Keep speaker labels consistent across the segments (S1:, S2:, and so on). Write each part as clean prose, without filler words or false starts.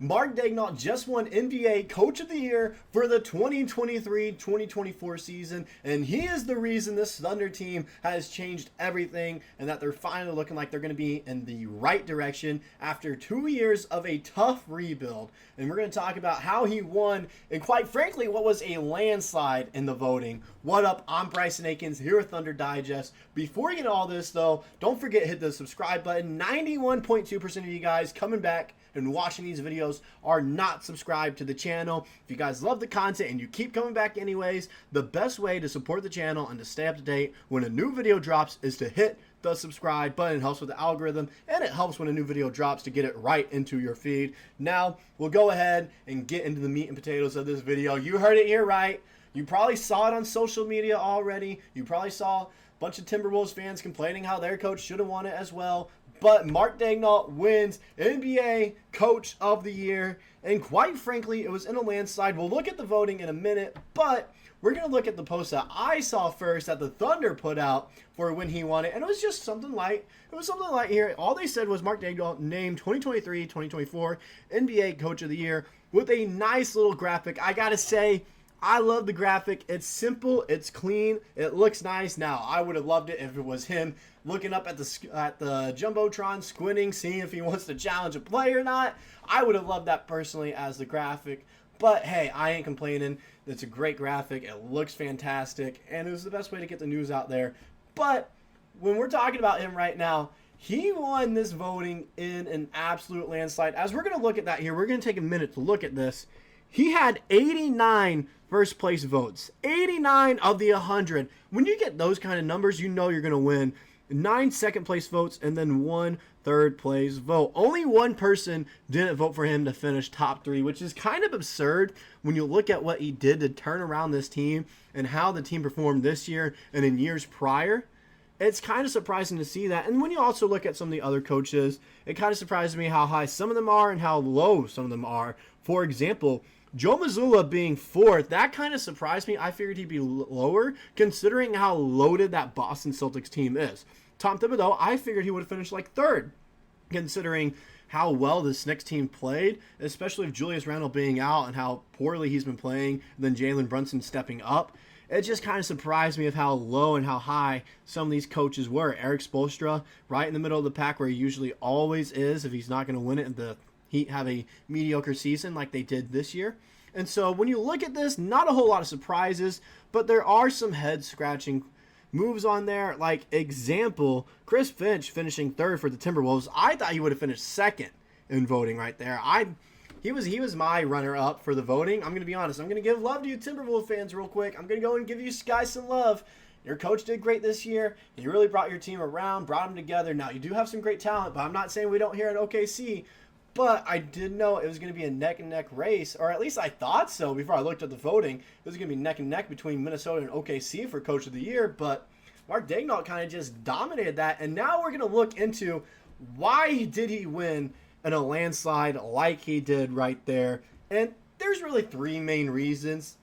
S1: Mark Daigneault just won NBA Coach of the Year for the 2023-2024 season, and he is the reason this Thunder team has changed everything and that they're finally looking like they're going to be in the right direction after 2 years of a tough rebuild. And we're going to talk about how he won, and quite frankly, what was a landslide in the voting. What up? I'm Bryson Akins here with Thunder Digest. Before you get all this, though, don't forget to hit the subscribe button. 91.2% of you guys coming back and watching these videos are not subscribed to the channel. If you guys love the content and you keep coming back anyways, the best way to support the channel and to stay up to date when a new video drops is to hit the subscribe button. It helps with the algorithm, and it helps when a new video drops to get it right into your feed. Now, we'll go ahead and get into the meat and potatoes of this video. You heard it here right. You probably saw it on social media already. You probably saw a bunch of Timberwolves fans complaining how their coach should have won it as well. But Mark Daigneault wins NBA Coach of the Year. And quite frankly, it was in a landslide. We'll look at the voting in a minute, but we're going to look at the post that I saw first that the Thunder put out for when he won it. And it was just something light. It was something light here. All they said was Mark Daigneault named 2023-2024 NBA Coach of the Year with a nice little graphic. I got to say, I love the graphic. It's simple, it's clean, it looks nice. Now, I would have loved it if it was him looking up at the Jumbotron, squinting, seeing if he wants to challenge a play or not. I would have loved that personally as the graphic. But hey, I ain't complaining. It's a great graphic. It looks fantastic, and it was the best way to get the news out there. But when we're talking about him right now, he won this voting in an absolute landslide. As we're going to look at that here, we're going to take a minute to look at this. He had 89 first place votes, 89 of the 100. When you get those kind of numbers, you know you're going to win. 9 second place votes and then 1 third place vote. Only one person didn't vote for him to finish top 3, which is kind of absurd when you look at what he did to turn around this team and how the team performed this year and in years prior. It's kind of surprising to see that. And when you also look at some of the other coaches, it kind of surprises me how high some of them are and how low some of them are. For example, Joe Mazzulla being 4th, that kind of surprised me. I figured he'd be lower considering how loaded that Boston Celtics team is. Tom Thibodeau, I figured he would have finished like 3rd considering how well this Knicks team played, especially with Julius Randle being out and how poorly he's been playing, and then Jalen Brunson stepping up. It just kind of surprised me of how low and how high some of these coaches were. Eric Spoelstra, right in the middle of the pack where he usually always is if he's not going to win it in the Heat have a mediocre season like they did this year. And so when you look at this, not a whole lot of surprises, but there are some head-scratching moves on there. Like, example, Chris Finch finishing 3rd for the Timberwolves. I thought he would have finished 2nd in voting right there. He was my runner-up for the voting. I'm going to be honest. I'm going to give love to you Timberwolves fans real quick. I'm going to go and give you guys some love. Your coach did great this year. He really brought your team around, brought them together. Now, you do have some great talent, but I'm not saying we don't here at OKC. But I did know it was going to be a neck-and-neck race, or at least I thought so before I looked at the voting. It was going to be neck-and-neck between Minnesota and OKC for Coach of the Year, but Mark Daigneault kind of just dominated that. And now we're going to look into why did he win in a landslide like he did right there. And there's really 3 main reasons.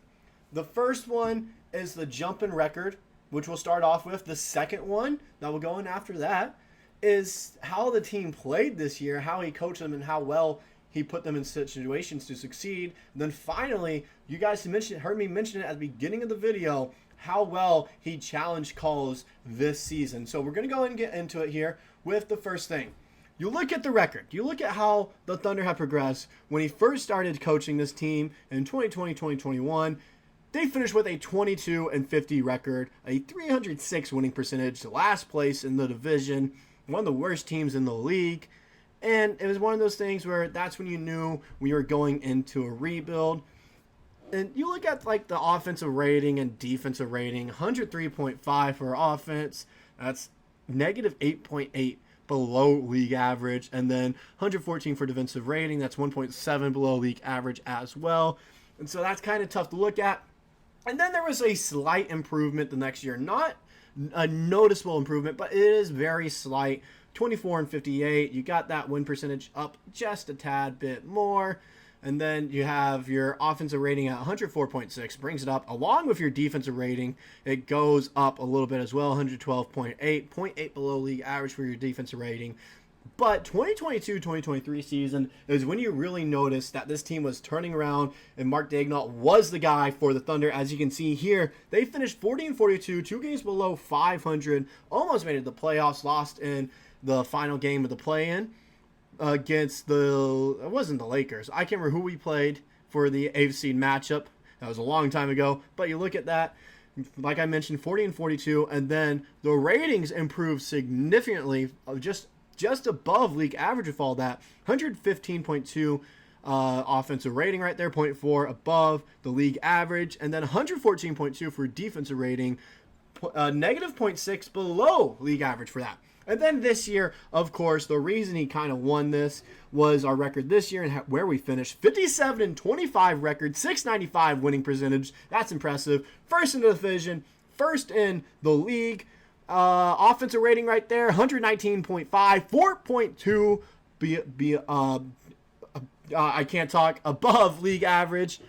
S1: The first one is the jump in record, which we'll start off with. The second one that will go in after that is how the team played this year, how he coached them, and how well he put them in situations to succeed. And then finally, you guys heard me mention it at the beginning of the video, how well he challenged calls this season. So we're going to go ahead and get into it here with the first thing. You look at the record. You look at how the Thunder have progressed. When he first started coaching this team in 2020-2021, they finished with a 22-50 record, a 306 winning percentage, last place in the division, one of the worst teams in the league. And it was one of those things where that's when you knew we were going into a rebuild. And you look at like the offensive rating and defensive rating, 103.5 for offense. That's negative 8.8 below league average. And then 114 for defensive rating. That's 1.7 below league average as well. And so that's kind of tough to look at. And then there was a slight improvement the next year. Not a noticeable improvement, but it is very slight. 24-58. You got that win percentage up just a tad bit more. And then you have your offensive rating at 104.6, brings it up. Along with your defensive rating, it goes up a little bit as well, 112.8, 0.8 below league average for your defensive rating. But 2022-2023 season is when you really notice that this team was turning around and Mark Daigneault was the guy for the Thunder. As you can see here, they finished 40-42, 2 games below 500, almost made it to the playoffs, lost in the final game of the play-in against it wasn't the Lakers. I can't remember who we played for the 8th seed matchup. That was a long time ago. But you look at that, like I mentioned, 40-42, and then the ratings improved significantly, just above league average with all that. 115.2 offensive rating right there, 0.4 above the league average, and then 114.2 for defensive rating, negative 0.6 below league average for that. And then this year, of course, the reason he kind of won this was our record this year and where we finished. 57-25 record, 695 winning percentage. That's impressive. First in the division, first in the league. Offensive rating right there, 119.5, 4.2 I can't talk, above league average.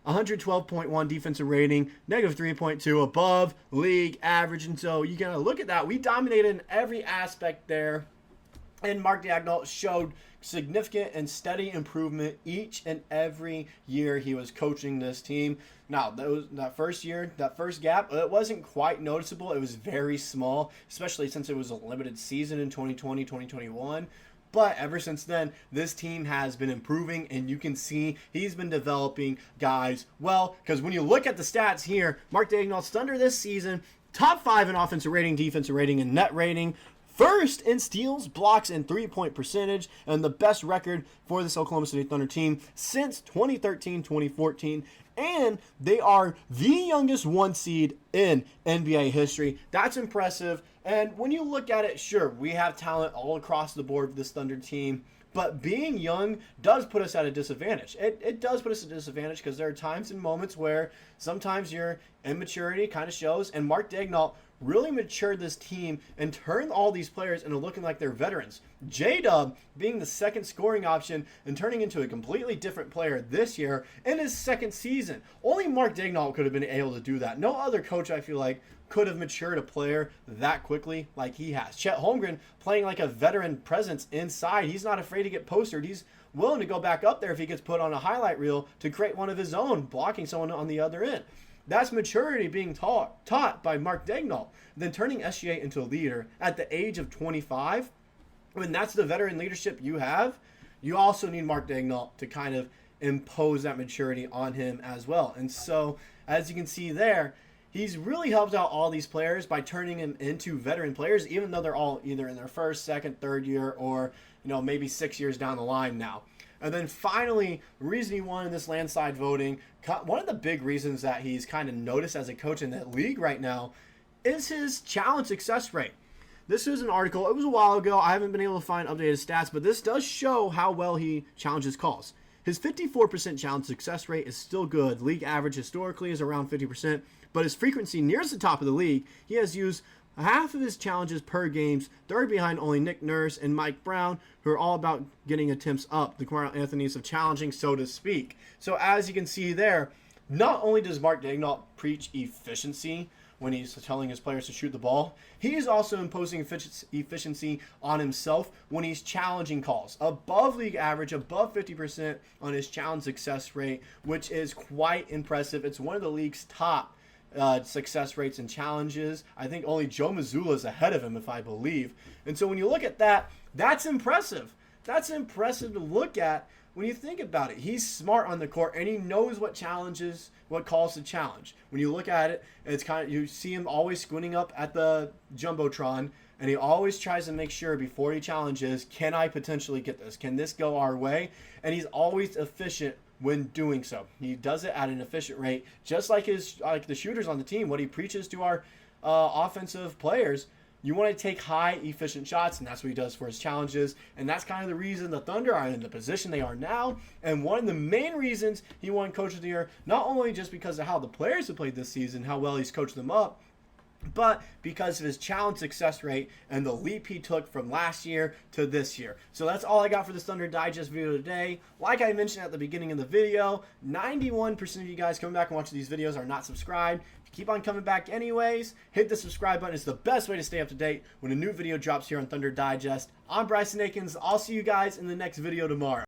S1: 112.1 defensive rating, negative 3.2 above league average. And so you gotta look at that. We dominated in every aspect there. And Mark Daigneault showed significant and steady improvement each and every year he was coaching this team. Now, that first year, that first gap, it wasn't quite noticeable. It was very small, especially since it was a limited season in 2020, 2021. But ever since then, this team has been improving, and you can see he's been developing guys well. Because when you look at the stats here, Mark Daigneault's Thunder this season, top 5 in offensive rating, defensive rating, and net rating. First in steals, blocks, and three-point percentage, and the best record for this Oklahoma City Thunder team since 2013-2014. And they are the youngest 1 seed in NBA history. That's impressive. And when you look at it, sure, we have talent all across the board for this Thunder team. But being young does put us at a disadvantage. It does put us at a disadvantage because there are times and moments where sometimes your immaturity kind of shows. And Mark Daigneault really matured this team and turned all these players into looking like they're veterans. J-Dub being the second scoring option and turning into a completely different player this year in his second season. Only Mark Daigneault could have been able to do that. No other coach, I feel like, could have matured a player that quickly like he has. Chet Holmgren playing like a veteran presence inside. He's not afraid to get postered. He's willing to go back up there if he gets put on a highlight reel to create one of his own, blocking someone on the other end. That's maturity being taught by Mark Daigneault. Then turning SGA into a leader at the age of 25, when that's the veteran leadership you have, you also need Mark Daigneault to kind of impose that maturity on him as well. And so, as you can see there, he's really helped out all these players by turning them into veteran players, even though they're all either in their first, second, third year, or maybe 6 years down the line now. And then finally, the reason he won in this landslide voting, one of the big reasons that he's kind of noticed as a coach in that league right now is his challenge success rate. This is an article, it was a while ago, I haven't been able to find updated stats, but this does show how well he challenges calls. His 54% challenge success rate is still good. League average historically is around 50%, but his frequency nears the top of the league. He has used half of his challenges per games, third behind only Nick Nurse and Mike Brown, who are all about getting attempts up, the Carmelo Anthonys of challenging, so to speak. So as you can see there, not only does Mark Daigneault preach efficiency when he's telling his players to shoot the ball, he is also imposing efficiency on himself when he's challenging calls. Above league average, above 50% on his challenge success rate, which is quite impressive. It's one of the league's top success rates and challenges. I think only Joe Mazzulla is ahead of him, if I believe. And so when you look at that, that's impressive. That's impressive to look at when you think about it. He's smart on the court, and he knows what challenges, what calls to challenge. When you look at it, it's kind of, you see him always squinting up at the Jumbotron, and he always tries to make sure before he challenges, can I potentially get this? Can this go our way? And he's always efficient when doing so. He does it at an efficient rate, just like the shooters on the team. What he preaches to our offensive players, you want to take high, efficient shots, and that's what he does for his challenges. And that's kind of the reason the Thunder are in the position they are now. And one of the main reasons he won Coach of the Year, not only just because of how the players have played this season, how well he's coached them up, but because of his challenge success rate and the leap he took from last year to this year. So that's all I got for this Thunder Digest video today. Like I mentioned at the beginning of the video, 91% of you guys coming back and watching these videos are not subscribed. If you keep on coming back anyways, hit the subscribe button. It's the best way to stay up to date when a new video drops here on Thunder Digest. I'm Bryson Akins. I'll see you guys in the next video tomorrow.